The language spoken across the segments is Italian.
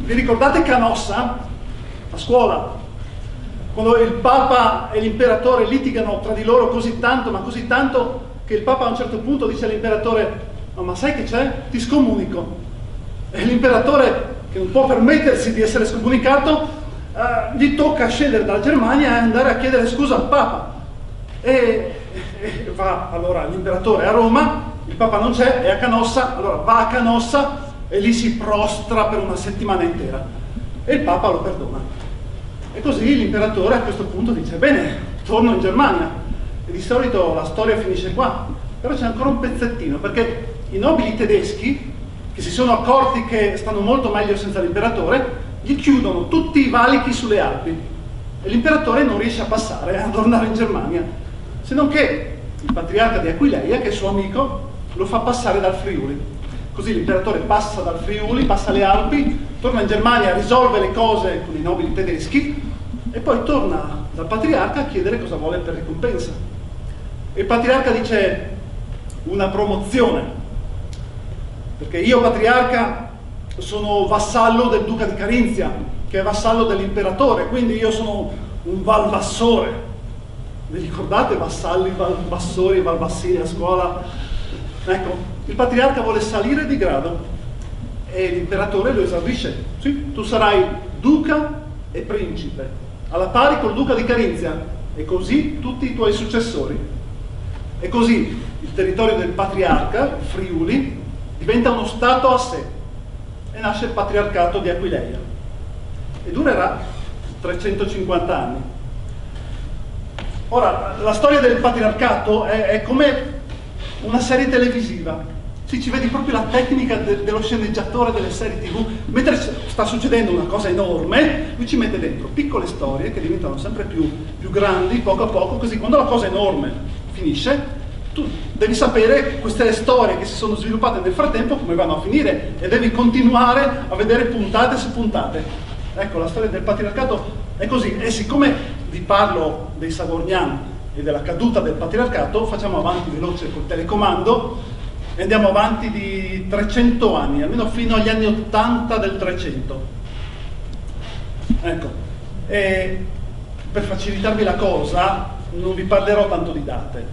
Vi ricordate Canossa? A scuola? Quando il Papa e l'imperatore litigano tra di loro così tanto, ma così tanto, che il Papa a un certo punto dice all'imperatore: "Oh, ma sai che c'è? Ti scomunico." E l'imperatore, che non può permettersi di essere scomunicato, gli tocca scendere dalla Germania e andare a chiedere scusa al Papa. E va allora l'imperatore a Roma, il Papa non c'è, è a Canossa, allora va a Canossa e lì si prostra per una settimana intera e il Papa lo perdona. E così l'imperatore a questo punto dice: bene, torno in Germania. E di solito la storia finisce qua, però c'è ancora un pezzettino, perché i nobili tedeschi, che si sono accorti che stanno molto meglio senza l'imperatore, gli chiudono tutti i valichi sulle Alpi e l'imperatore non riesce a passare, a tornare in Germania, se non che il patriarca di Aquileia, che è suo amico, lo fa passare dal Friuli. Così l'imperatore passa dal Friuli, passa le Alpi, torna in Germania, risolve le cose con i nobili tedeschi e poi torna dal patriarca a chiedere cosa vuole per ricompensa. E il patriarca dice: una promozione, perché io patriarca sono vassallo del duca di Carinzia, che è vassallo dell'imperatore, quindi io sono un valvassore. Vi ricordate vassalli, valvassori, valvassini a scuola? Ecco, il patriarca vuole salire di grado e l'imperatore lo esaurisce. Sì, tu sarai duca e principe, alla pari col duca di Carinzia, e così tutti i tuoi successori. E così il territorio del patriarca, il Friuli, diventa uno stato a sé e nasce il patriarcato di Aquileia e durerà 350 anni. Ora, la storia del patriarcato è come una serie televisiva. Sì, ci vedi proprio la tecnica dello sceneggiatore delle serie TV. Mentre sta succedendo una cosa enorme, lui ci mette dentro piccole storie che diventano sempre più grandi, poco a poco, così quando la cosa enorme finisce, tu devi sapere queste storie che si sono sviluppate nel frattempo come vanno a finire e devi continuare a vedere puntate su puntate. Ecco, la storia del patriarcato è così. E siccome vi parlo dei Savognani e della caduta del patriarcato, facciamo avanti veloce col telecomando e andiamo avanti di 300 anni, almeno fino agli anni 80 del 300. Ecco, e per facilitarvi la cosa non vi parlerò tanto di date,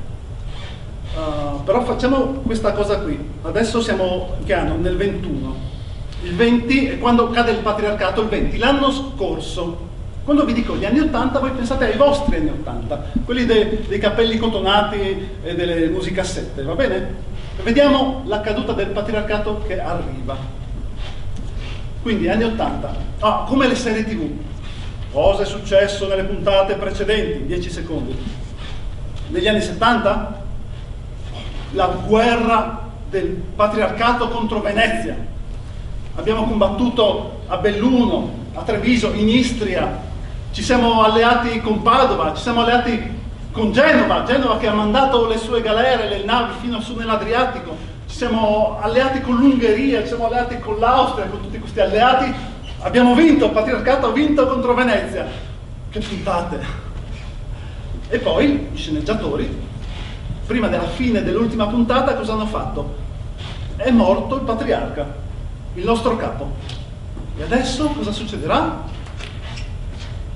però facciamo questa cosa qui. Adesso siamo che anno? Nel 21. Il 20 è quando cade il patriarcato, il 20, l'anno scorso. Quando vi dico gli anni 80, voi pensate ai vostri anni 80, quelli dei capelli cotonati e delle musicassette, va bene? Vediamo la caduta del patriarcato che arriva. Quindi, anni 80. Come le serie TV. Cosa è successo nelle puntate precedenti? 10 secondi. Negli anni 70? La guerra del patriarcato contro Venezia. Abbiamo combattuto a Belluno, a Treviso, in Istria. Ci siamo alleati con Padova, ci siamo alleati con Genova che ha mandato le sue galere, le navi fino su nell'Adriatico, ci siamo alleati con l'Ungheria, ci siamo alleati con l'Austria, con tutti questi alleati. Abbiamo vinto, il patriarcato ha vinto contro Venezia. Che puntate! E poi i sceneggiatori, prima della fine dell'ultima puntata, cosa hanno fatto? È morto il patriarca, il nostro capo. E adesso cosa succederà?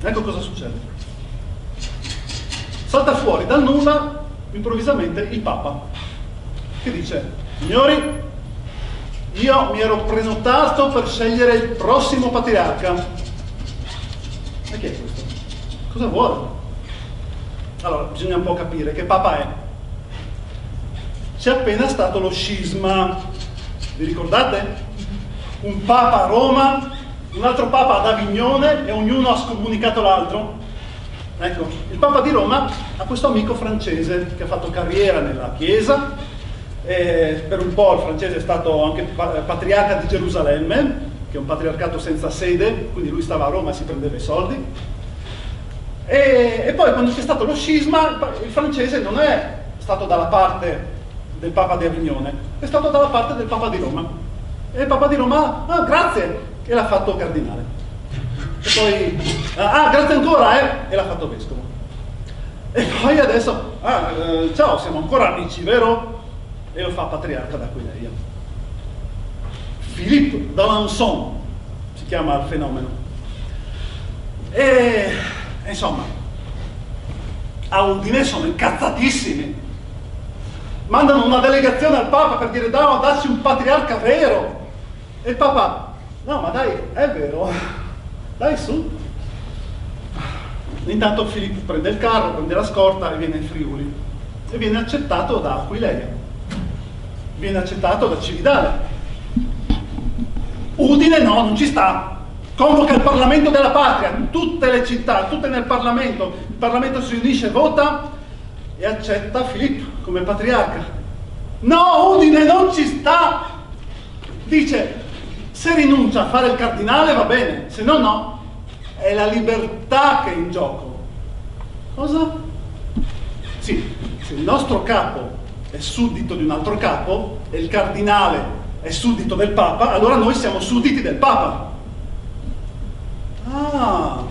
Ecco cosa succede. Salta fuori dal nulla, improvvisamente, il Papa, che dice: signori, io mi ero prenotato per scegliere il prossimo patriarca. E chi è questo? Cosa vuole? Allora, bisogna un po' capire che Papa è. C'è appena stato lo scisma, vi ricordate? Un Papa a Roma, un altro Papa ad Avignone e ognuno ha scomunicato l'altro. Ecco, il Papa di Roma ha questo amico francese che ha fatto carriera nella Chiesa, e per un po' il francese è stato anche patriarca di Gerusalemme, che è un patriarcato senza sede, quindi lui stava a Roma e si prendeva i soldi. E poi quando c'è stato lo scisma, il francese non è stato dalla parte del Papa di Avignone, è stato dalla parte del Papa di Roma. E il Papa di Roma, grazie, e l'ha fatto cardinale. E poi, grazie ancora, e l'ha fatto vescovo. E poi adesso, ciao, siamo ancora amici, vero? E lo fa patriarca d'Aquileia. Philippe d'Alençon si chiama il fenomeno. E insomma, a Udine sono incazzatissimi. Mandano una delegazione al Papa per dire dacci un patriarca vero. E il Papa, no ma dai, è vero, dai su. Intanto Filippo prende il carro, prende la scorta e viene in Friuli. E viene accettato da Aquileia. Viene accettato da Cividale. Udine no, non ci sta. Convoca il Parlamento della Patria, tutte le città, tutte nel Parlamento. Il Parlamento si riunisce, vota e accetta Filippo come patriarca. No, Udine non ci sta! Dice, se rinuncia a fare il cardinale va bene, se no no. È la libertà che è in gioco. Cosa? Sì, se il nostro capo è suddito di un altro capo e il cardinale è suddito del Papa, allora noi siamo sudditi del Papa. Ah!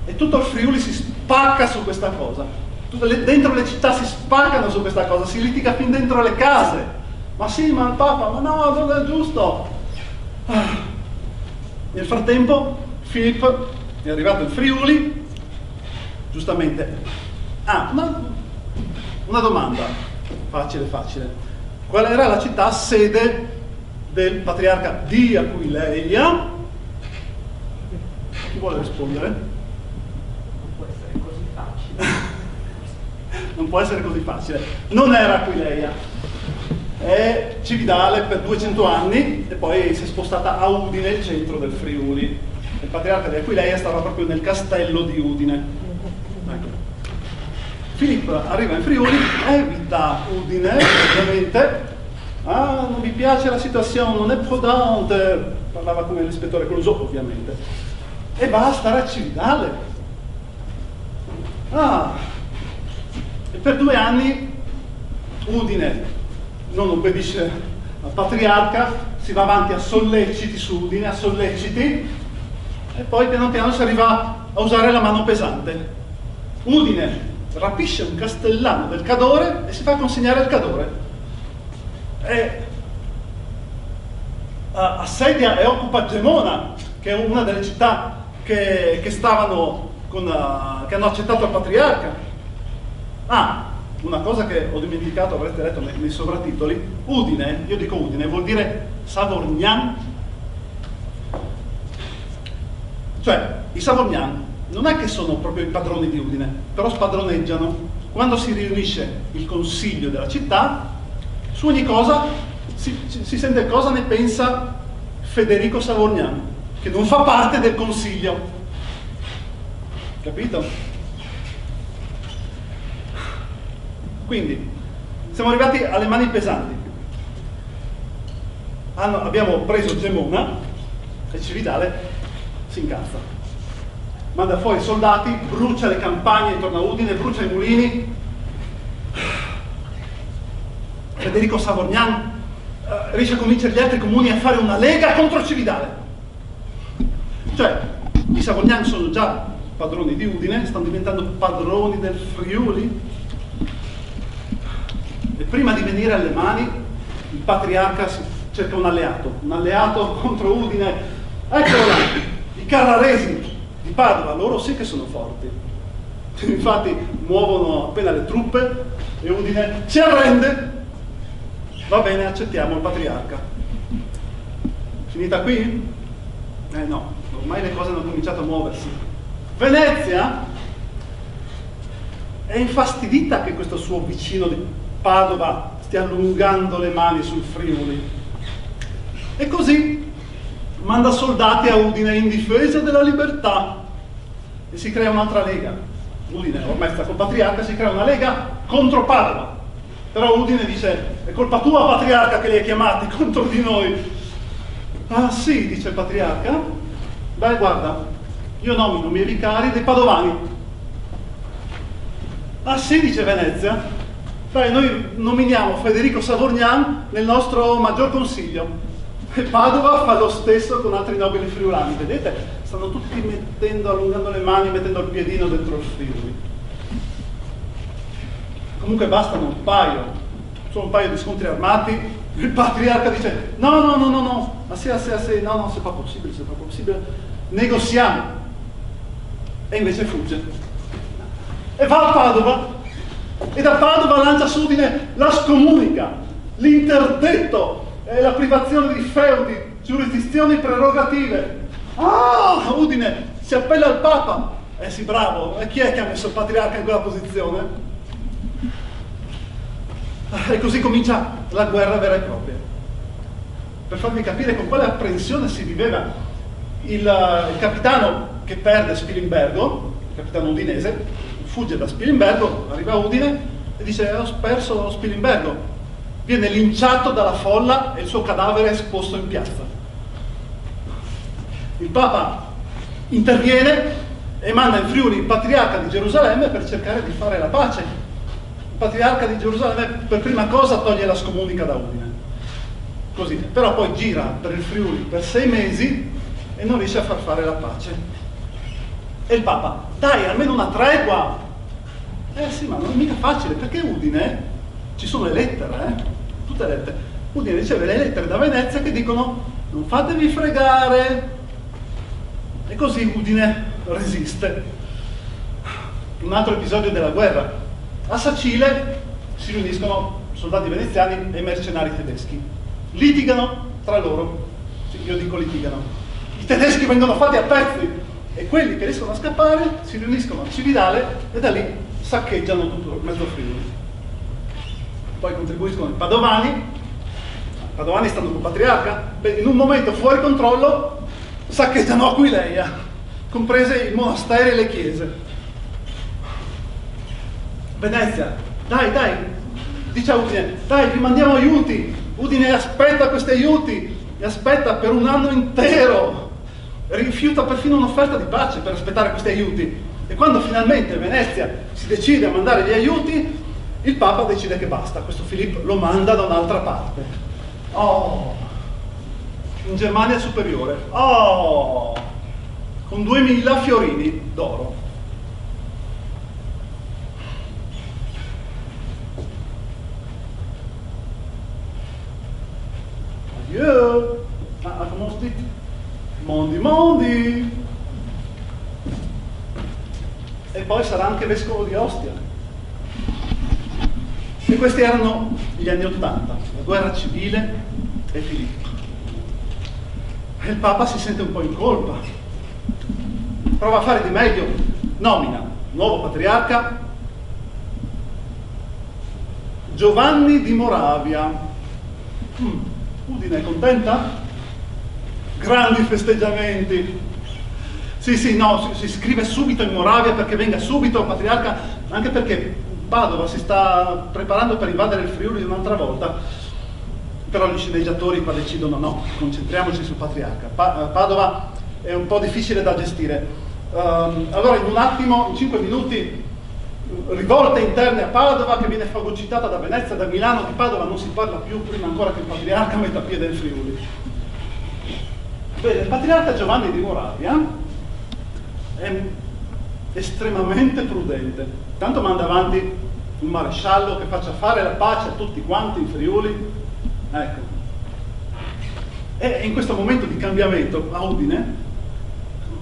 E tutto il Friuli si spacca su questa cosa. Dentro le città si spaccano su questa cosa, si litiga fin dentro le case. Ma sì, ma il Papa, ma no, non è giusto. Ah. Nel frattempo Filippo è arrivato in Friuli, giustamente. Una domanda, facile. Qual era la città sede del patriarca di Aquileia? Chi vuole rispondere? Non può essere così facile. Non può essere così facile. Non era Aquileia. È Cividale per 200 anni e poi si è spostata a Udine, il centro del Friuli. Il patriarca di Aquileia stava proprio nel castello di Udine. Ecco. Filippo arriva in Friuli, evita Udine, ovviamente. Ah, non mi piace la situazione, non è prudente. Parlava come l'ispettore Clouseau, ovviamente. E va a stare a Cividale. E per 2 anni Udine non obbedisce al patriarca, si va avanti a solleciti su Udine, a solleciti, e poi piano piano si arriva a usare la mano pesante. Udine rapisce un castellano del Cadore e si fa consegnare al Cadore. Assedia e occupa Gemona, che è una delle città che stavano che hanno accettato il patriarca. Una cosa che ho dimenticato, avrete letto nei sovratitoli, Udine, io dico Udine, vuol dire Savorgnan. Cioè, i Savorgnan non è che sono proprio i padroni di Udine, però spadroneggiano. Quando si riunisce il consiglio della città, su ogni cosa si sente cosa ne pensa Federico Savorgnan, che non fa parte del consiglio. Capito? Quindi, siamo arrivati alle mani pesanti. Abbiamo preso Gemona e Cividale si incazza. Manda fuori i soldati, brucia le campagne intorno a Udine, brucia i mulini. Federico Savorgnan riesce a convincere gli altri comuni a fare una lega contro Cividale. Cioè, i Savorgnan sono già padroni di Udine, stanno diventando padroni del Friuli. E prima di venire alle mani, il patriarca cerca un alleato contro Udine. Eccolo là, i Carraresi di Padova, loro sì che sono forti. Infatti muovono appena le truppe e Udine si arrende. Va bene, accettiamo il patriarca. Finita qui? No, ormai le cose hanno cominciato a muoversi. Venezia è infastidita che questo suo vicino di Padova stia allungando le mani sul Friuli. E così manda soldati a Udine in difesa della libertà e si crea un'altra lega. Udine ormai sta col patriarca, si crea una lega contro Padova. Però Udine dice, è colpa tua patriarca che li hai chiamati contro di noi. Ah sì, dice il patriarca, dai guarda, io nomino i miei vicari dei padovani. Ah sì, dice Venezia, dai noi nominiamo Federico Savorgnan nel nostro maggior consiglio. E Padova fa lo stesso con altri nobili friulani, vedete? Stanno tutti allungando le mani, mettendo il piedino dentro il Friuli. Comunque bastano un paio di scontri armati Il patriarca dice, no, ma sì, no, c'est pas possibile, negoziamo. E invece fugge. E va a Padova, e da Padova lancia su Udine la scomunica, l'interdetto, la privazione di feudi, giurisdizioni prerogative. Ah, Udine si appella al Papa. Sì, bravo, e chi è che ha messo il patriarca in quella posizione? E così comincia la guerra vera e propria. Per farvi capire con quale apprensione si viveva il capitano che perde Spilimbergo, il capitano udinese, fugge da Spilimbergo, arriva a Udine e dice ho perso Spilimbergo. Viene linciato dalla folla e il suo cadavere è esposto in piazza. Il Papa interviene e manda in Friuli il patriarca di Gerusalemme per cercare di fare la pace. Il patriarca di Gerusalemme per prima cosa toglie la scomunica da Udine. Così, però poi gira per il Friuli per 6 mesi e non riesce a far fare la pace. E il Papa, dai, almeno una tregua! Sì, ma non è mica facile, perché Udine, ci sono le lettere, tutte lettere. Udine riceve le lettere da Venezia che dicono non fatevi fregare. E così Udine resiste. Un altro episodio della guerra. A Sacile si riuniscono soldati veneziani e mercenari tedeschi. Litigano tra loro. Sì, io dico litigano. I tedeschi vengono fatti a pezzi e quelli che riescono a scappare si riuniscono a Cividale e da lì saccheggiano tutto mezzo Friuli. Poi contribuiscono i Padovani. I Padovani stanno col patriarca. In un momento fuori controllo saccheggiano Aquileia, comprese i monasteri e le chiese. Venezia, dai, dice a Udine, dai, vi mandiamo aiuti. Udine aspetta questi aiuti, li aspetta per un anno intero, rifiuta perfino un'offerta di pace per aspettare questi aiuti. E quando finalmente Venezia si decide a mandare gli aiuti, il Papa decide che basta, questo Filippo lo manda da un'altra parte. Oh, in Germania superiore, oh, con 2000 fiorini d'oro. Adieu. Comment on dit? Mondi. E poi sarà anche vescovo di Ostia. E questi erano gli anni '80, la guerra civile e Filippo. E il Papa si sente un po' in colpa. Prova a fare di meglio. Nomina nuovo patriarca Giovanni di Moravia. Udine è contenta? Grandi festeggiamenti. Sì, no, si scrive subito in Moravia perché venga subito il patriarca, anche perché Padova si sta preparando per invadere il Friuli un'altra volta. Però gli sceneggiatori qua decidono no, concentriamoci sul patriarca. Padova è un po' difficile da gestire. Allora in un attimo, in 5 minuti, rivolte interne a Padova che viene fagocitata da Venezia, da Milano. Di Padova non si parla più prima ancora che il patriarca metta piede in Friuli. Bene, il patriarca Giovanni di Moravia è estremamente prudente. Tanto manda avanti un maresciallo che faccia fare la pace a tutti quanti in Friuli. Ecco. E in questo momento di cambiamento a Udine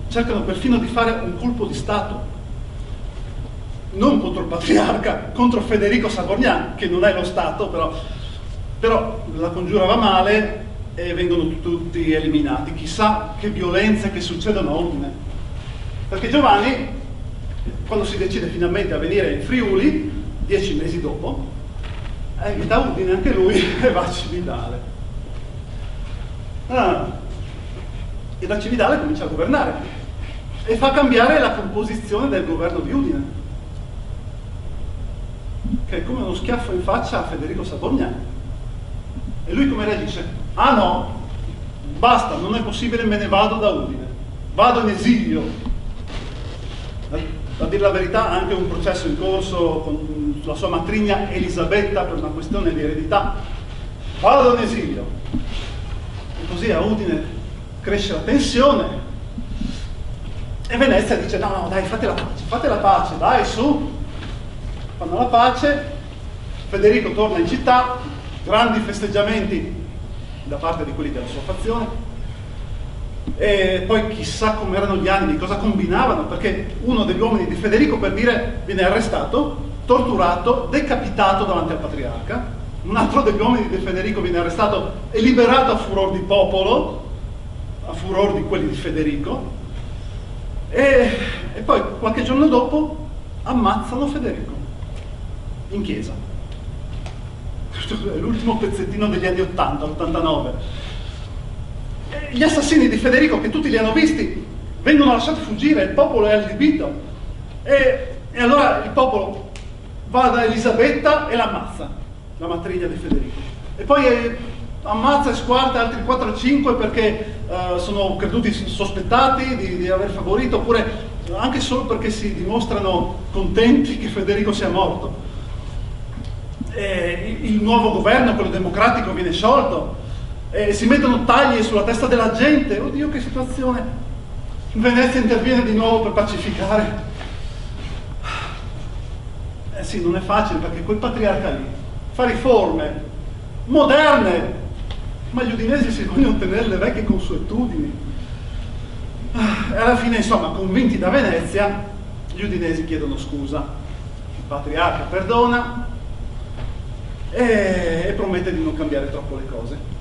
cercano perfino di fare un colpo di Stato. Non contro il patriarca, contro Federico Savorgnan, che non è lo Stato, però la congiura va male e vengono tutti eliminati. Chissà che violenze che succedono a Udine. Perché Giovanni, quando si decide finalmente a venire in Friuli, 10 mesi dopo, invita Udine anche lui e va a Cividale. E da Cividale comincia a governare e fa cambiare la composizione del governo di Udine, che è come uno schiaffo in faccia a Federico Savorgnan. E lui come reagisce? Ah no, basta, non è possibile, me ne vado da Udine, vado in esilio. A dire la verità, anche un processo in corso con la sua matrigna Elisabetta per una questione di eredità. Vado in esilio. E così a Udine cresce la tensione e Venezia dice no, dai, fate la pace, dai, su. Fanno la pace, Federico torna in città, grandi festeggiamenti da parte di quelli della sua fazione. E poi chissà come erano gli animi, cosa combinavano, perché uno degli uomini di Federico, per dire, viene arrestato, torturato, decapitato davanti al patriarca. Un altro degli uomini di Federico viene arrestato e liberato a furor di popolo, a furor di quelli di Federico, e poi qualche giorno dopo ammazzano Federico in chiesa. È l'ultimo pezzettino degli anni 80, 89. Gli assassini di Federico, che tutti li hanno visti, vengono lasciati fuggire, il popolo è allibito, e allora il popolo va da Elisabetta e l'ammazza, la matrigna di Federico, e poi ammazza e squarta altri 4 o 5 perché sono creduti sospettati di aver favorito, oppure anche solo perché si dimostrano contenti che Federico sia morto. Il nuovo governo, quello democratico, viene sciolto, si mettono tagli sulla testa della gente. Oddio, che situazione! Venezia interviene di nuovo per pacificare. Sì, non è facile, perché quel patriarca lì fa riforme moderne, ma gli udinesi si vogliono tenere le vecchie consuetudini. E alla fine, insomma, convinti da Venezia, gli udinesi chiedono scusa. Il patriarca perdona e promette di non cambiare troppo le cose.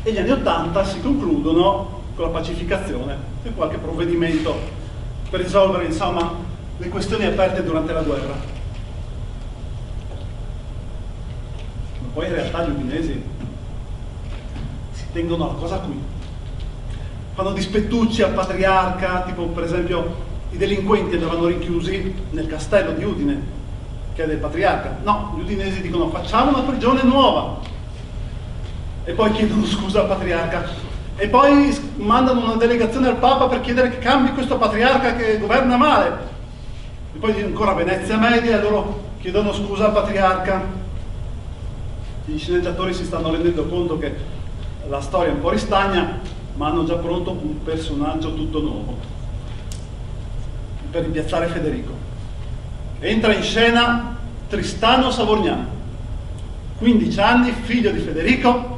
E gli anni 80 si concludono con la pacificazione e qualche provvedimento per risolvere, insomma, le questioni aperte durante la guerra. Ma poi in realtà gli udinesi si tengono alla cosa qui. Fanno dispettucci al patriarca, tipo per esempio i delinquenti andavano rinchiusi nel castello di Udine, che è del patriarca. No, gli udinesi dicono facciamo una prigione nuova. E poi chiedono scusa al patriarca, e poi mandano una delegazione al Papa per chiedere che cambi questo patriarca che governa male, e poi ancora Venezia media, e loro chiedono scusa al patriarca. Gli sceneggiatori si stanno rendendo conto che la storia è un po' ristagna, ma hanno già pronto un personaggio tutto nuovo per rimpiazzare Federico. Entra in scena Tristano Savorgnan, 15 anni, figlio di Federico.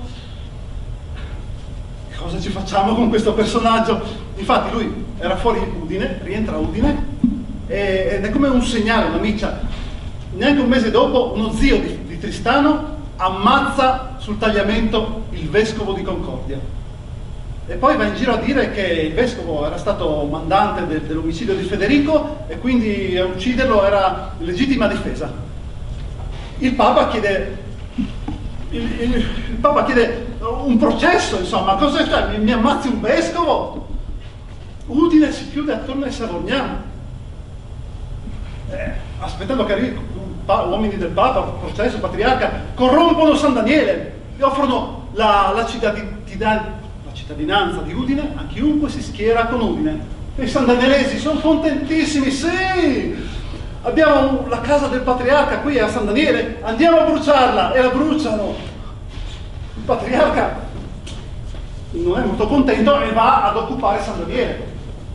Cosa ci facciamo con questo personaggio? Infatti lui era fuori Udine, rientra a Udine, ed è come un segnale, una miccia. Neanche un mese dopo uno zio di Tristano ammazza sul tagliamento il vescovo di Concordia, e poi va in giro a dire che il vescovo era stato mandante dell'omicidio di Federico e quindi a ucciderlo era legittima difesa. Il Papa chiede un processo, insomma, cosa c'è? Mi ammazzi un vescovo? Udine si chiude attorno ai Savorgnan, aspettando che arrivi uomini del Papa, processo, patriarca, corrompono San Daniele, gli offrono la cittadinanza di Udine a chiunque si schiera con Udine. E i sandanelesi sono contentissimi, sì! Abbiamo la casa del patriarca qui a San Daniele, andiamo a bruciarla, e la bruciano. Il patriarca non è molto contento e va ad occupare San Daniele.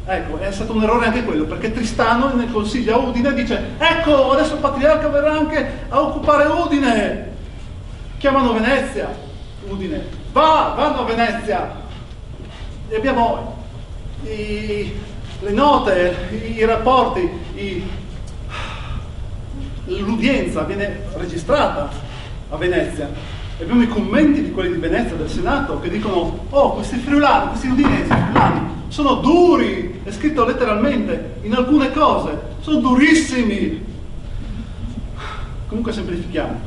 Ecco, è stato un errore anche quello, perché Tristano nel consiglio a Udine dice: ecco, adesso il patriarca verrà anche a occupare Udine. Chiamano Venezia, Udine, vanno a Venezia. E abbiamo le note, i rapporti, l'udienza viene registrata a Venezia, e abbiamo i commenti di quelli di Venezia, del Senato, che dicono: oh, questi friulani, questi udinesi friulani sono duri, è scritto letteralmente, in alcune cose sono durissimi. Comunque semplifichiamo,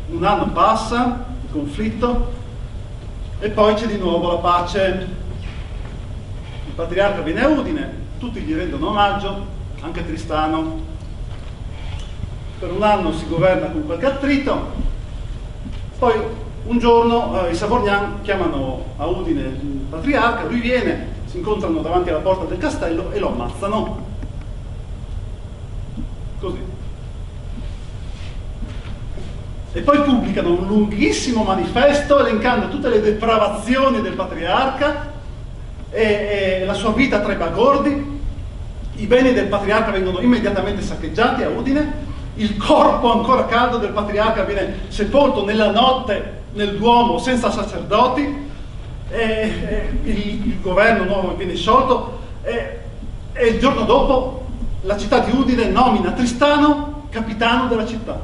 un anno passa, il conflitto, e poi c'è di nuovo la pace. Il patriarca viene a Udine, tutti gli rendono omaggio, anche Tristano. Per un anno si governa con qualche attrito, poi un giorno i Savorgnan chiamano a Udine il patriarca, lui viene, si incontrano davanti alla porta del castello e lo ammazzano. Così. E poi pubblicano un lunghissimo manifesto elencando tutte le depravazioni del patriarca e la sua vita tra i bagordi. I beni del patriarca vengono immediatamente saccheggiati a Udine. il corpo ancora caldo del patriarca viene sepolto nella notte nel Duomo senza sacerdoti, il governo nuovo viene sciolto e il giorno dopo la città di Udine nomina Tristano capitano della città.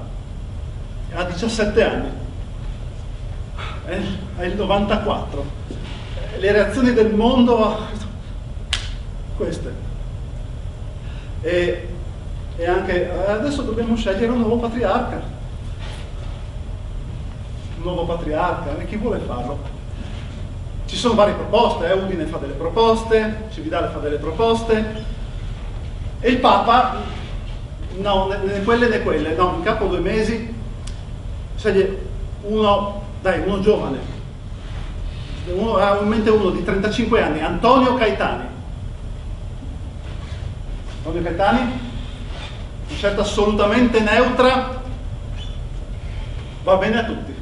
Ha 17 anni, è il 94. Le reazioni del mondo queste. E anche adesso dobbiamo scegliere un nuovo patriarca. Un nuovo patriarca, e chi vuole farlo? Ci sono varie proposte, Udine fa delle proposte, Cividale fa delle proposte, e il Papa, no, né quelle, no, in capo a 2 mesi sceglie uno giovane, ha in mente uno di 35 anni, Antonio Caetani. Antonio Caetani, una scelta assolutamente neutra, va bene a tutti.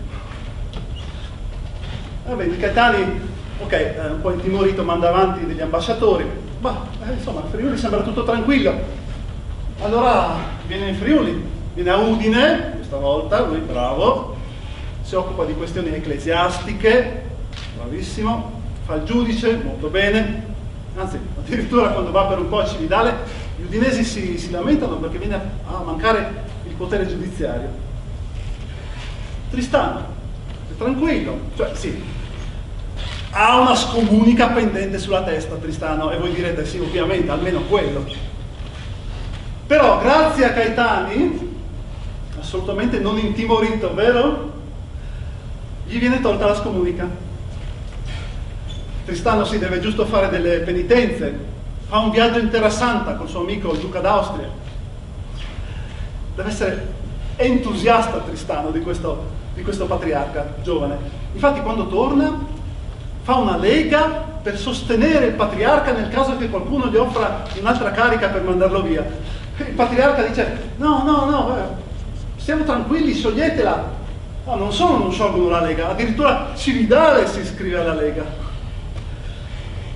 Va bene, Caetani, ok, un po' intimorito, manda avanti degli ambasciatori, ma insomma a Friuli sembra tutto tranquillo. Allora viene in Friuli, viene a Udine, questa volta, lui bravo, si occupa di questioni ecclesiastiche, bravissimo, fa il giudice, molto bene, anzi addirittura quando va per un po' a Cividale gli udinesi si lamentano perché viene a mancare il potere giudiziario. Tristano, è tranquillo, cioè sì, ha una scomunica pendente sulla testa Tristano, e voi direte sì, ovviamente, almeno quello. Però grazie a Caetani, assolutamente non intimorito, vero? Gli viene tolta la scomunica. Tristano si deve giusto fare delle penitenze, fa un viaggio in Terra Santa col suo amico il duca d'Austria. Deve essere entusiasta Tristano di questo patriarca giovane. Infatti quando torna fa una lega per sostenere il patriarca nel caso che qualcuno gli offra un'altra carica per mandarlo via. Il patriarca dice no, stiamo tranquilli, scioglietela. No, non solo non sciolgono la lega, addirittura Cividale si iscrive alla lega.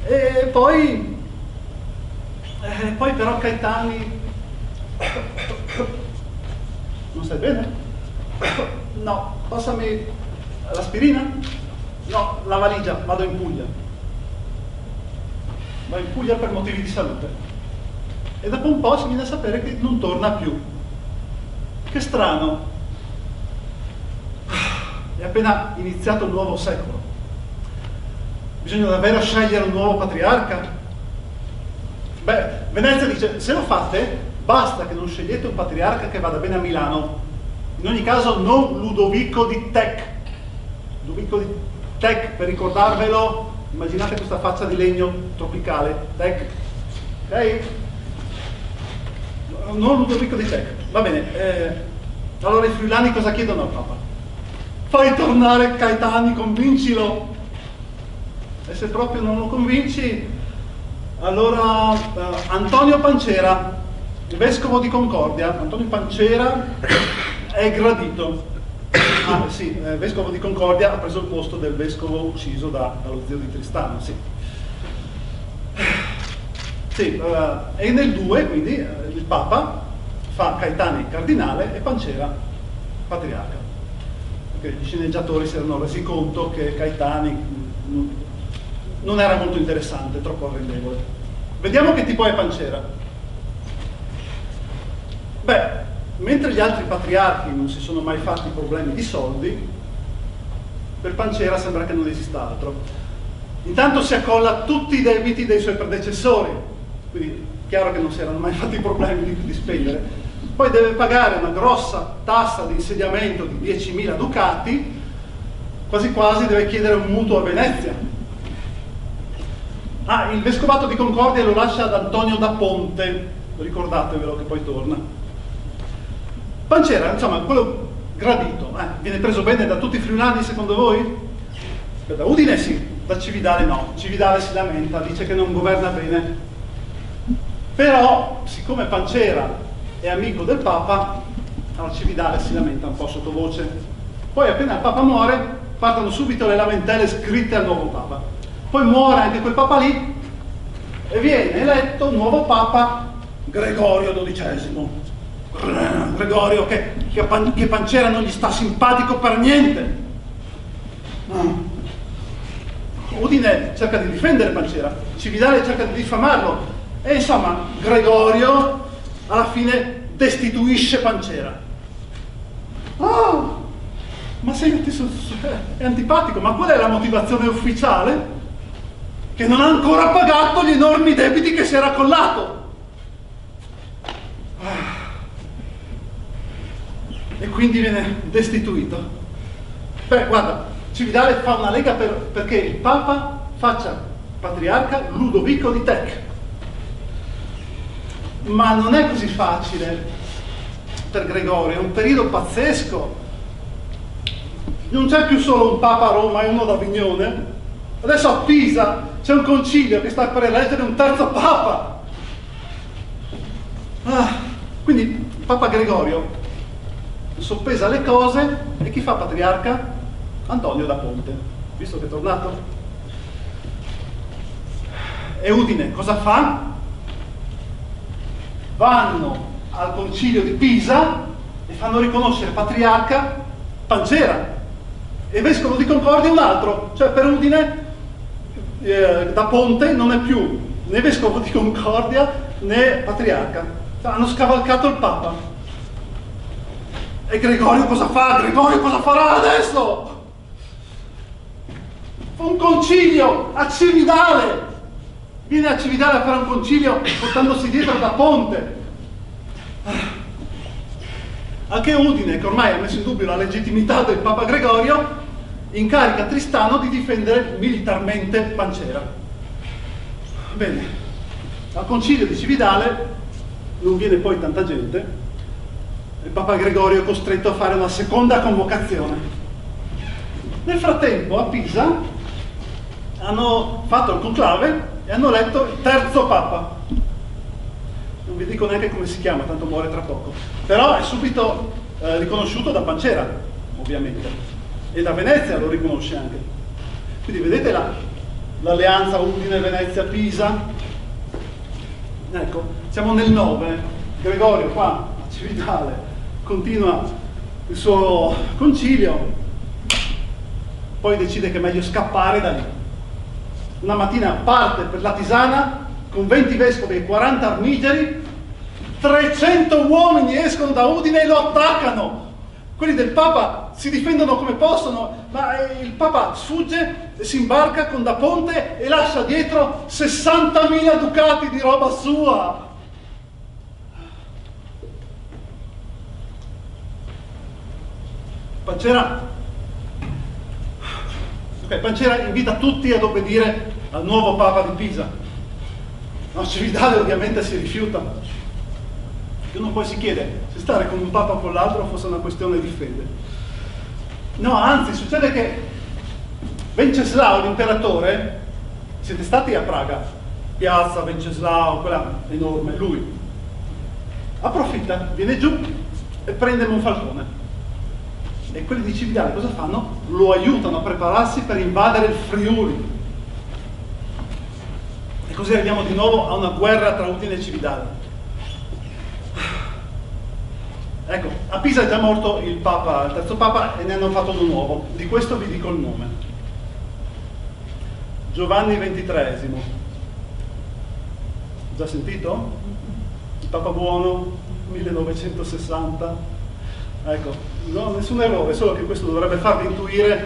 E poi però Caetani, non stai bene? No, passami l'aspirina? No, la valigia, vado in Puglia. Va in Puglia per motivi di salute. E dopo un po' si viene a sapere che non torna più. Che strano. È appena iniziato il nuovo secolo. Bisogna davvero scegliere un nuovo patriarca? Beh, Venezia dice, se lo fate, basta che non scegliete un patriarca che vada bene a Milano. In ogni caso, non Ludovico di Tech. Ludovico di Tech, per ricordarvelo, immaginate questa faccia di legno tropicale, Tech, ok? Non Ludovico di Tech, va bene. Allora i friulani cosa chiedono al Papa? Fai tornare Caetani, convincilo. E se proprio non lo convinci, allora Antonio Pancera, il vescovo di Concordia. Antonio Pancera è gradito. Ah, sì, vescovo di Concordia ha preso il posto del vescovo ucciso dallo zio di Tristano, sì. Sì, e nel 2, quindi, il Papa fa Caetani cardinale e Pancera patriarca. Perché gli sceneggiatori si erano resi conto che Caetani non era molto interessante, troppo arrendevole. Vediamo che tipo è Pancera. Beh, mentre gli altri patriarchi non si sono mai fatti problemi di soldi, per Pancera sembra che non esista altro. Intanto si accolla tutti i debiti dei suoi predecessori, quindi chiaro che non si erano mai fatti problemi di spendere. Poi deve pagare una grossa tassa di insediamento di 10.000 ducati, quasi quasi deve chiedere un mutuo a Venezia. Ah, il vescovato di Concordia lo lascia ad Antonio da Ponte, ricordatevelo che poi torna. Pancera, insomma, quello gradito, viene preso bene da tutti i friulani secondo voi? Da Udine sì, da Cividale no. Cividale si lamenta, dice che non governa bene. Però, siccome Pancera è amico del Papa, allora Cividale si lamenta un po' sottovoce. Poi appena il Papa muore, partono subito le lamentele scritte al nuovo Papa. Poi muore anche quel Papa lì e viene eletto un nuovo Papa, Gregorio XII. Gregorio che Pancera non gli sta simpatico per niente. Udine cerca di difendere Pancera, Cividale cerca di diffamarlo e insomma Gregorio alla fine destituisce Pancera. Ma è antipatico, ma qual è la motivazione ufficiale? Che non ha ancora pagato gli enormi debiti che si era accollato. E quindi viene destituito. Beh, guarda, Cividale fa una lega perché il Papa faccia patriarca Ludovico di Tech. Ma non è così facile per Gregorio, è un periodo pazzesco. Non c'è più solo un Papa a Roma e uno ad Avignone. Adesso a Pisa c'è un concilio che sta per eleggere un terzo Papa. Quindi Papa Gregorio soppesa le cose e chi fa patriarca? Antonio da Ponte, visto che è tornato. E Udine cosa fa? Vanno al concilio di Pisa e fanno riconoscere patriarca Pancera e vescovo di Concordia un altro, cioè per Udine da Ponte non è più né vescovo di Concordia né patriarca, hanno scavalcato il Papa. E Gregorio cosa fa? Gregorio cosa farà adesso? Fa un concilio a Cividale, viene a Cividale a fare un concilio portandosi dietro da Ponte. Anche Udine, che ormai ha messo in dubbio la legittimità del Papa Gregorio, incarica Tristano di difendere militarmente Pancera. Bene, al concilio di Cividale non viene poi tanta gente, il Papa Gregorio è costretto a fare una seconda convocazione. Nel frattempo a Pisa hanno fatto il conclave e hanno eletto il terzo Papa. Non vi dico neanche come si chiama, tanto muore tra poco. Però è subito riconosciuto da Pancera, ovviamente. E da Venezia lo riconosce anche. Quindi vedete l'alleanza Udine-Venezia-Pisa? Ecco, siamo nel 9. Gregorio qua a Cividale continua il suo concilio, poi decide che è meglio scappare da lì. Una mattina parte per la Tisana con 20 vescovi e 40 armigeri, 300 uomini escono da Udine e lo attaccano. Quelli del Papa si difendono come possono, ma il Papa sfugge e si imbarca con Da Ponte e lascia dietro 60.000 ducati di roba sua. Pancera invita tutti ad obbedire al nuovo Papa di Pisa. No, Cividale ovviamente si rifiuta. E uno poi si chiede se stare con un Papa o con l'altro fosse una questione di fede. No, anzi, succede che Venceslao, l'imperatore, siete stati a Praga, piazza Venceslao, quella enorme, lui approfitta, viene giù e prende Monfalcone. E quelli di Cividale cosa fanno? Lo aiutano a prepararsi per invadere il Friuli. E così arriviamo di nuovo a una guerra tra Udine e Cividale. Ecco, a Pisa è già morto il Papa, il terzo Papa, e ne hanno fatto uno nuovo. Di questo vi dico il nome. Giovanni XXIII. Già sentito? Il Papa Buono, 1960. Ecco, no, nessun errore, solo che questo dovrebbe farvi intuire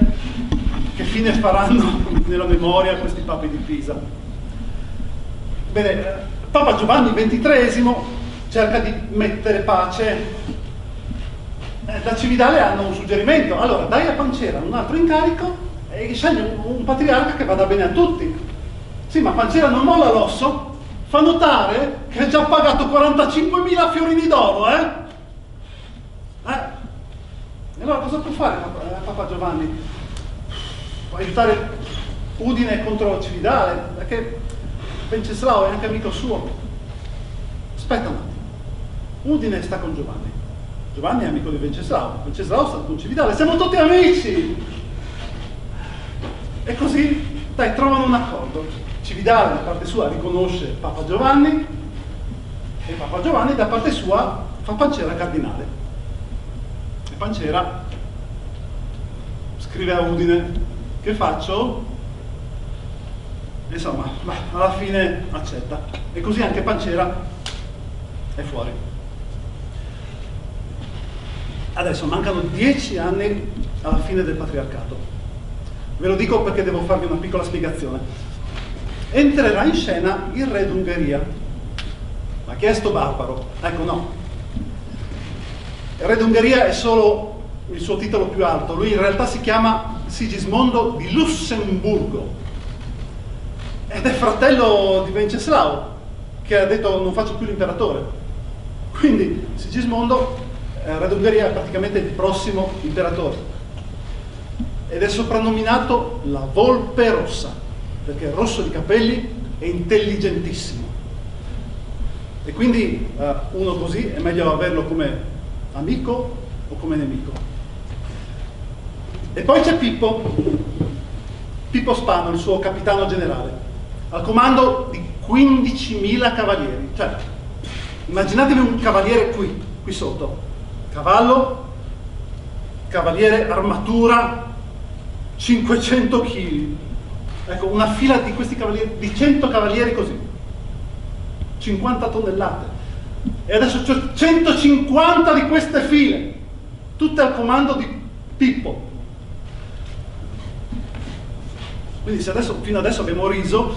che fine faranno nella memoria questi papi di Pisa. Bene, Papa Giovanni XXIII cerca di mettere pace. Da Cividale hanno un suggerimento: allora dai a Pancera un altro incarico e scegli un patriarca che vada bene a tutti. Sì, ma Pancera non molla l'osso, fa notare che ha già pagato 45.000 fiorini d'oro, E allora cosa può fare Papa Giovanni? Può aiutare Udine contro Cividale, perché Venceslao è anche amico suo. Aspetta un attimo, Udine sta con Giovanni, Giovanni è amico di Venceslao, Venceslao sta con Cividale, siamo tutti amici! E così, dai, trovano un accordo. Cividale da parte sua riconosce Papa Giovanni e Papa Giovanni da parte sua fa Pancera cardinale. E Pancera scrive a Udine: che faccio? Insomma, ma alla fine accetta. E così anche Pancera è fuori. Adesso mancano 10 anni alla fine del patriarcato. Ve lo dico perché devo farvi una piccola spiegazione. Entrerà in scena il re d'Ungheria. Ma chi è sto barbaro? Ecco, no. Il re d'Ungheria è solo il suo titolo più alto. Lui in realtà si chiama Sigismondo di Lussemburgo. Ed è fratello di Venceslao, che ha detto non faccio più l'imperatore. Quindi Sigismondo, re d'Ungheria, è praticamente il prossimo imperatore. Ed è soprannominato la Volpe Rossa, perché è rosso di capelli e intelligentissimo. E quindi uno così è meglio averlo come amico o come nemico. E poi c'è Pippo Spano, il suo capitano generale, al comando di 15.000 cavalieri. Cioè, immaginatevi un cavaliere qui sotto. Cavallo, cavaliere, armatura, 500 kg. Ecco, una fila di questi cavalieri, di 100 cavalieri così. 50 tonnellate. E adesso c'ho 150 di queste file, tutte al comando di Pippo. Quindi se adesso, fino adesso abbiamo riso,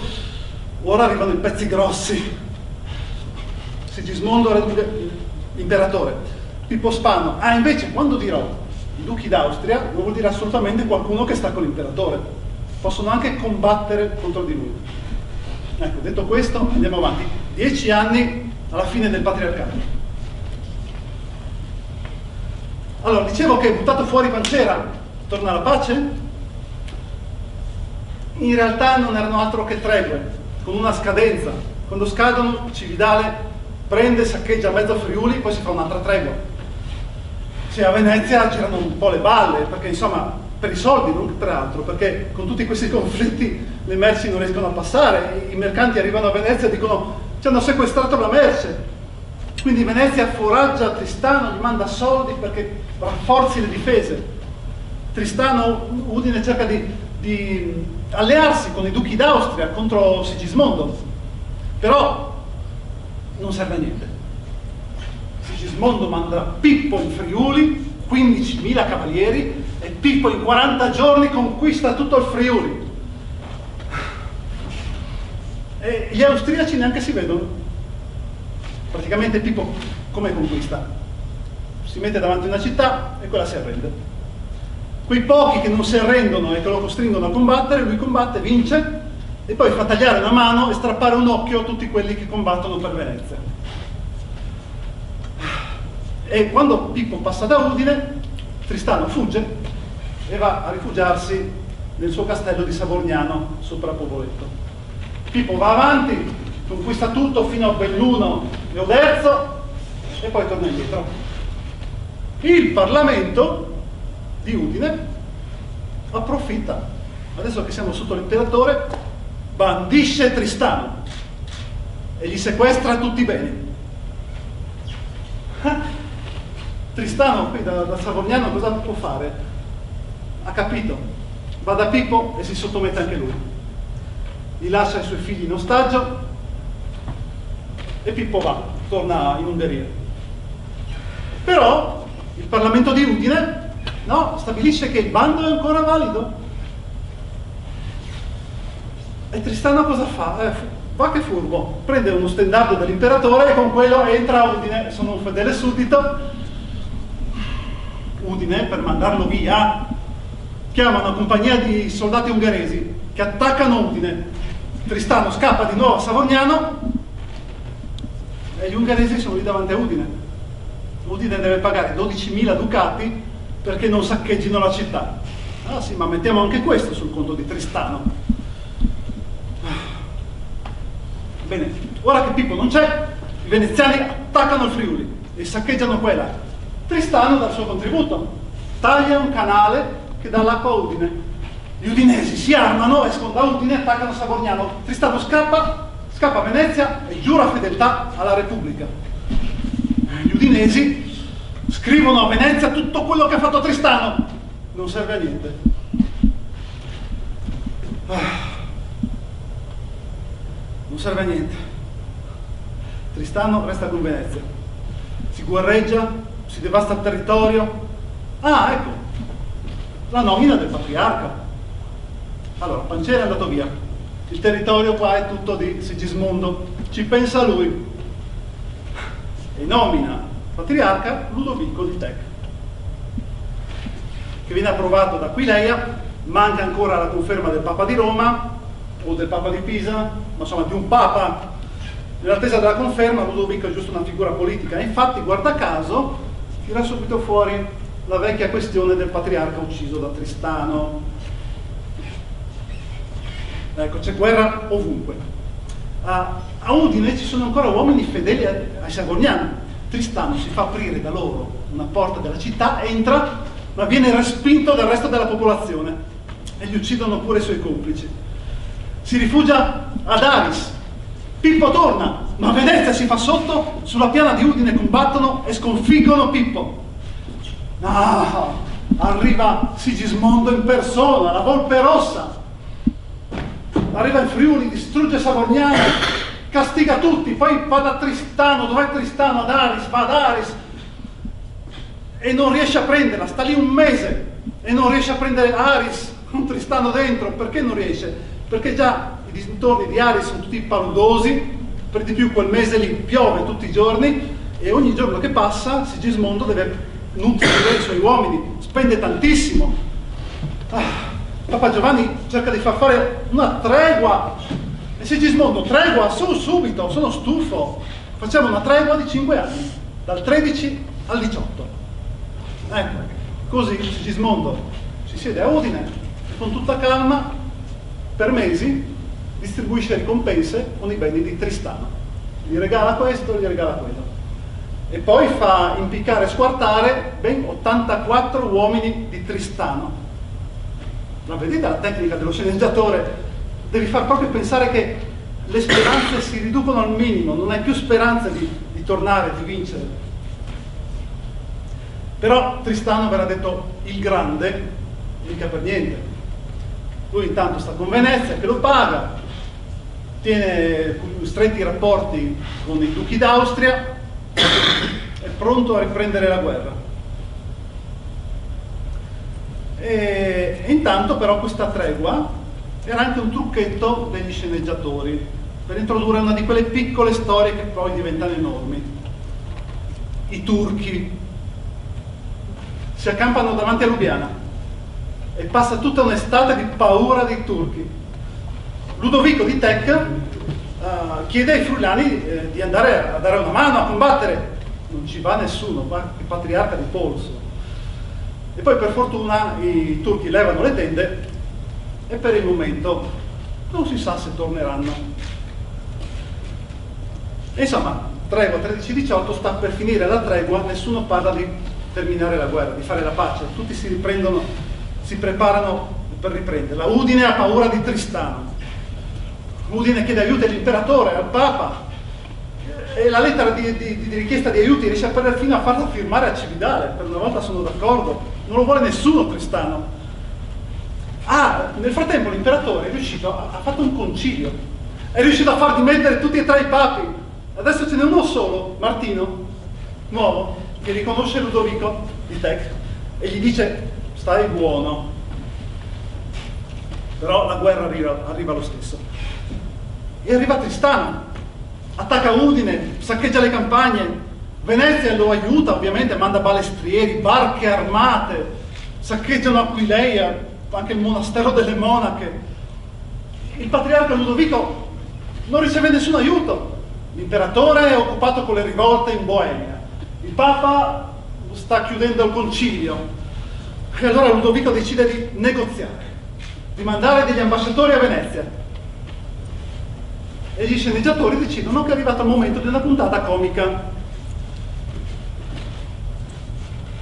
ora arrivano i pezzi grossi. Sigismondo, imperatore. Pippo Spano. Ah, invece, quando dirò i duchi d'Austria, non vuol dire assolutamente qualcuno che sta con l'imperatore. Possono anche combattere contro di lui. Ecco, detto questo, andiamo avanti. 10 anni alla fine del patriarcato. Allora, dicevo che buttato fuori Pancera, torna la pace? In realtà non erano altro che tregue, con una scadenza. Quando scadono, Cividale prende, saccheggia mezzo Friuli, poi si fa un'altra tregua. Cioè, a Venezia girano un po' le balle, perché insomma, per i soldi, non per altro, perché con tutti questi conflitti le merci non riescono a passare, i mercanti arrivano a Venezia e dicono ci hanno sequestrato la merce. Quindi Venezia foraggia Tristano, gli manda soldi perché rafforzi le difese. Tristano, Udine cerca di allearsi con i duchi d'Austria contro Sigismondo, però non serve a niente. Sigismondo manda Pippo in Friuli, 15.000 cavalieri, e Pippo in 40 giorni conquista tutto il Friuli. E gli austriaci neanche si vedono. Praticamente Pippo come conquista? Si mette davanti a una città e quella si arrende. Quei pochi che non si arrendono e che lo costringono a combattere, lui combatte, vince, e poi fa tagliare una mano e strappare un occhio a tutti quelli che combattono per Venezia. E quando Pippo passa da Udine, Tristano fugge e va a rifugiarsi nel suo castello di Savorniano sopra Povoletto. Pippo va avanti, conquista tutto fino a Belluno e Oderzo e poi torna indietro. Il Parlamento di Udine approfitta, adesso che siamo sotto l'imperatore, bandisce Tristano e gli sequestra tutti i beni. Tristano qui da Savorniano cosa può fare? Ha capito, va da Pippo e si sottomette anche lui, gli lascia i suoi figli in ostaggio e Pippo torna in Ungheria. Però il Parlamento di Udine stabilisce che il bando è ancora valido. E Tristano cosa fa? Va che furbo, prende uno stendardo dell'imperatore e con quello entra a Udine. Sono un fedele suddito. Udine, per mandarlo via, chiama una compagnia di soldati ungheresi che attaccano Udine. Tristano scappa di nuovo a Savorniano e gli ungheresi sono lì davanti a Udine. Udine deve pagare 12.000 ducati perché non saccheggino la città. Ah sì, ma mettiamo anche questo sul conto di Tristano. Bene, ora che Pippo non c'è, i veneziani attaccano il Friuli e saccheggiano quella. Tristano dà il suo contributo, taglia un canale che dà l'acqua a Udine. Gli udinesi si armano, escono da Udine e attaccano Savorniano. Tristano scappa a Venezia e giura fedeltà alla Repubblica. Gli udinesi scrivono a Venezia tutto quello che ha fatto Tristano. Non serve a niente. Non serve a niente. Tristano resta con Venezia. Si guerreggia, si devasta il territorio. Ah, ecco, la nomina del patriarca. Allora, Pancera è andato via. Il territorio qua è tutto di Sigismondo. Ci pensa lui. E nomina patriarca Ludovico di Tech, che viene approvato da Aquileia. Manca ancora la conferma del Papa di Roma o del Papa di Pisa, ma insomma di un Papa. Nell'attesa della conferma Ludovico è giusto una figura politica, e infatti, guarda caso, tira subito fuori la vecchia questione del patriarca ucciso da Tristano. Ecco, c'è guerra ovunque. A Udine ci sono ancora uomini fedeli ai Savoniani. Tristano si fa aprire da loro una porta della città, entra, ma viene respinto dal resto della popolazione e gli uccidono pure i suoi complici. Si rifugia ad Aris. Pippo torna, ma Venezia si fa sotto. Sulla piana di Udine combattono e sconfiggono Pippo. Arriva Sigismondo in persona, la Volpe Rossa. Arriva in Friuli, distrugge Savognano, castiga tutti, poi va da Tristano. Dov'è Tristano? Ad Aris, va ad Aris e non riesce a prenderla, sta lì un mese e non riesce a prendere Aris con Tristano dentro. Perché non riesce? Perché già i dintorni di Aris sono tutti paludosi, per di più quel mese lì piove tutti i giorni e ogni giorno che passa Sigismondo deve nutrire i suoi uomini, spende tantissimo. Papa Giovanni cerca di far fare una tregua e Sigismondo: tregua, su, subito, sono stufo, facciamo una tregua di 5 anni, dal 13 al 18. Ecco, così Sigismondo si siede a Udine e con tutta calma per mesi distribuisce ricompense con i beni di Tristano, gli regala questo, gli regala quello, e poi fa impiccare e squartare ben 84 uomini di Tristano. Ma vedete la tecnica dello sceneggiatore? Devi far proprio pensare che le speranze si riducono al minimo, non hai più speranze di tornare, di vincere. Però Tristano verrà detto il Grande, mica per niente. Lui intanto sta con Venezia che lo paga, tiene stretti rapporti con i duchi d'Austria, è pronto a riprendere la guerra. E intanto però questa tregua era anche un trucchetto degli sceneggiatori per introdurre una di quelle piccole storie che poi diventano enormi. I turchi si accampano davanti a Lubiana e passa tutta un'estate di paura dei turchi. Ludovico di Tech chiede ai friulani di andare a dare una mano a combattere. Non ci va nessuno, va il patriarca di polso. E poi per fortuna i turchi levano le tende e per il momento non si sa se torneranno. E insomma, tregua 13-18, sta per finire la tregua, nessuno parla di terminare la guerra, di fare la pace, tutti si riprendono, si preparano per riprenderla. Udine ha paura di Tristano. Udine chiede aiuto all'imperatore, al Papa, e la lettera di richiesta di aiuti riesce perfino a farla firmare a Cividale. Per una volta sono d'accordo, non lo vuole nessuno Tristano. Nel frattempo l'imperatore è riuscito, ha fatto un concilio, è riuscito a far dimettere tutti e tre i papi. Adesso ce n'è uno solo, Martino, nuovo, che riconosce Ludovico di Tech e gli dice: stai buono. Però la guerra arriva lo stesso. E arriva Tristano, attacca Udine, saccheggia le campagne. Venezia lo aiuta, ovviamente, manda balestrieri, barche armate, saccheggiano Aquileia, anche il monastero delle monache. Il patriarca Ludovico non riceve nessun aiuto. L'imperatore è occupato con le rivolte in Boemia. Il Papa sta chiudendo il concilio. E allora Ludovico decide di negoziare, di mandare degli ambasciatori a Venezia. E gli sceneggiatori decidono che è arrivato il momento di una puntata comica.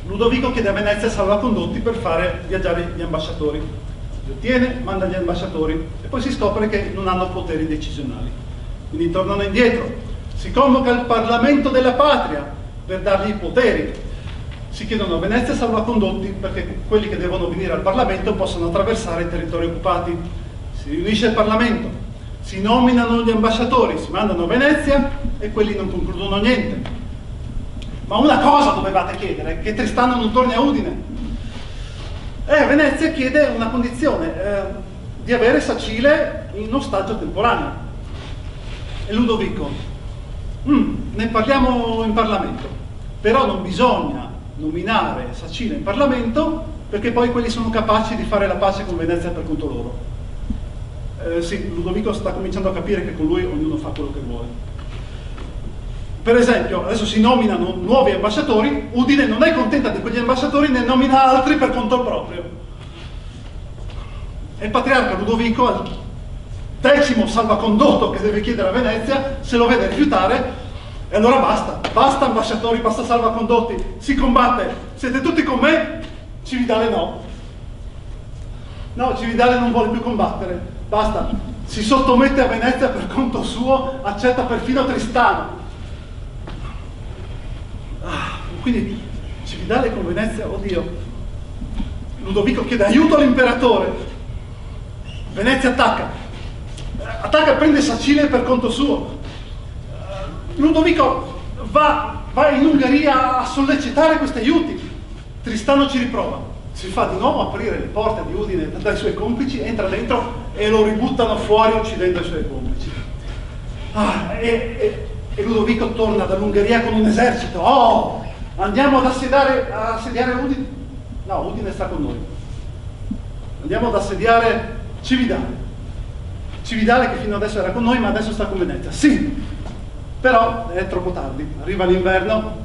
Ludovico chiede a Venezia salvacondotti per fare viaggiare gli ambasciatori. Li ottiene, manda gli ambasciatori e poi si scopre che non hanno poteri decisionali. Quindi tornano indietro. Si convoca il Parlamento della Patria per dargli i poteri. Si chiedono a Venezia salvacondotti perché quelli che devono venire al Parlamento possano attraversare i territori occupati. Si riunisce il Parlamento, si nominano gli ambasciatori, si mandano a Venezia e quelli non concludono niente. Ma una cosa dovevate chiedere, che Tristano non torni a Udine. Venezia chiede una condizione, di avere Sacile in ostaggio temporaneo. E Ludovico, ne parliamo in Parlamento, però non bisogna nominare Sacile in Parlamento perché poi quelli sono capaci di fare la pace con Venezia per conto loro. Sì, Ludovico sta cominciando a capire che con lui ognuno fa quello che vuole. Per esempio, adesso si nominano nuovi ambasciatori, Udine non è contenta di quegli ambasciatori, ne nomina altri per conto proprio. E il patriarca Ludovico, al 10° salvacondotto che deve chiedere a Venezia, se lo vede rifiutare, e allora basta ambasciatori, basta salvacondotti, si combatte, siete tutti con me, Cividale no. No, Cividale non vuole più combattere, basta, si sottomette a Venezia per conto suo, accetta perfino Tristano. Quindi Cividale con Venezia, oddio, Ludovico chiede aiuto all'imperatore, Venezia attacca e prende Sacile per conto suo. Ludovico va in Ungheria a sollecitare questi aiuti, Tristano ci riprova, si fa di nuovo aprire le porte di Udine dai suoi complici, entra dentro e lo ributtano fuori uccidendo i suoi complici. E Ludovico torna dall'Ungheria con un esercito. Oh, andiamo ad assediare Udine. No, Udine sta con noi. Andiamo ad assediare Cividale. Cividale che fino adesso era con noi, ma adesso sta con Venezia. Sì, però è troppo tardi. Arriva l'inverno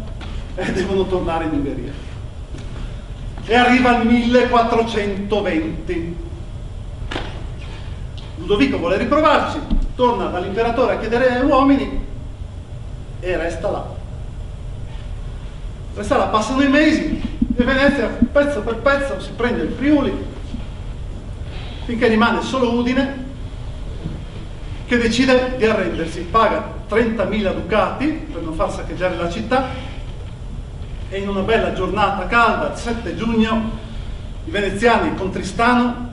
e devono tornare in Ungheria. E arriva il 1420. Ludovico vuole riprovarci, torna dall'imperatore a chiedere uomini e resta là. Resta là, passano i mesi e Venezia pezzo per pezzo si prende il Friuli finché rimane solo Udine che decide di arrendersi, paga 30.000 ducati per non far saccheggiare la città e in una bella giornata calda, il 7 giugno, i veneziani con Tristano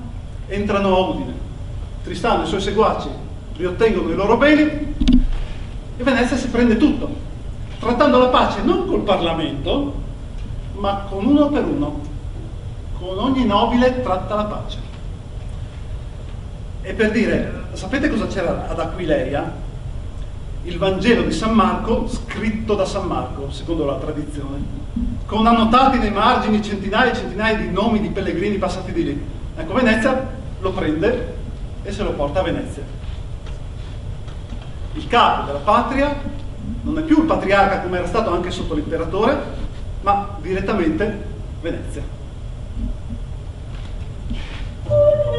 entrano a Udine. Tristano e i suoi seguaci riottengono i loro beni e Venezia si prende tutto, trattando la pace non col Parlamento, ma con uno per uno. Con ogni nobile tratta la pace. E per dire, sapete cosa c'era ad Aquileia? Il Vangelo di San Marco, scritto da San Marco, secondo la tradizione, con annotati nei margini centinaia e centinaia di nomi di pellegrini passati di lì. Ecco, Venezia lo prende e se lo porta a Venezia. Il capo della patria non è più il patriarca come era stato anche sotto l'imperatore, ma direttamente Venezia. Oh,